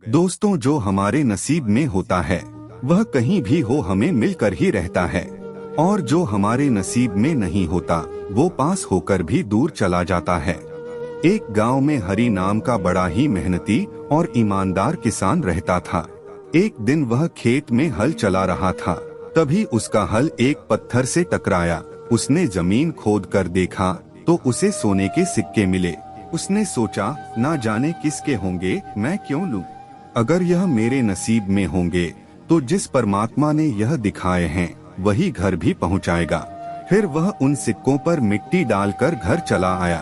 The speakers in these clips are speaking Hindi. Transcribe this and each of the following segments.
दोस्तों, जो हमारे नसीब में होता है वह कहीं भी हो हमें मिलकर ही रहता है, और जो हमारे नसीब में नहीं होता वो पास होकर भी दूर चला जाता है। एक गांव में हरी नाम का बड़ा ही मेहनती और ईमानदार किसान रहता था। एक दिन वह खेत में हल चला रहा था, तभी उसका हल एक पत्थर से टकराया। उसने जमीन खोद कर देखा तो उसे सोने के सिक्के मिले। उसने सोचा, ना जाने किसके होंगे, मैं क्यों लूं? अगर यह मेरे नसीब में होंगे तो जिस परमात्मा ने यह दिखाए हैं वही घर भी पहुंचाएगा। फिर वह उन सिक्कों पर मिट्टी डालकर घर चला आया।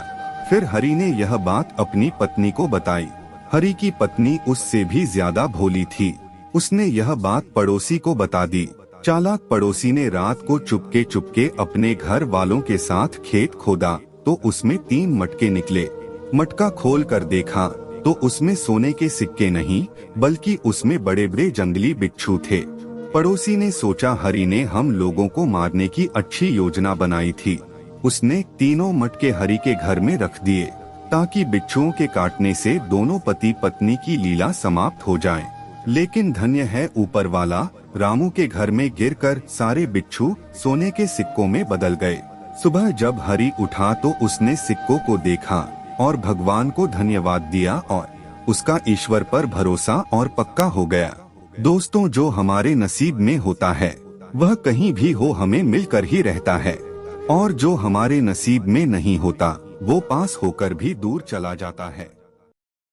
फिर हरी ने यह बात अपनी पत्नी को बताई। हरी की पत्नी उससे भी ज्यादा भोली थी। उसने यह बात पड़ोसी को बता दी। चालाक पड़ोसी ने रात को चुपके चुपके अपने घर वालों के साथ खेत खोदा तो उसमें 3 मटके निकले। मटका खोल कर देखा तो उसमें सोने के सिक्के नहीं बल्कि उसमें बड़े बड़े जंगली बिच्छू थे। पड़ोसी ने सोचा, हरी ने हम लोगों को मारने की अच्छी योजना बनाई थी। उसने तीनों मटके हरी के घर में रख दिए ताकि बिच्छुओं के काटने से दोनों पति पत्नी की लीला समाप्त हो जाए। लेकिन धन्य है ऊपर वाला, रामू के घर में गिरकर सारे बिच्छू सोने के सिक्कों में बदल गए। सुबह जब हरी उठा तो उसने सिक्कों को देखा और भगवान को धन्यवाद दिया और उसका ईश्वर पर भरोसा और पक्का हो गया। दोस्तों, जो हमारे नसीब में होता है वह कहीं भी हो हमें मिलकर ही रहता है, और जो हमारे नसीब में नहीं होता वो पास होकर भी दूर चला जाता है।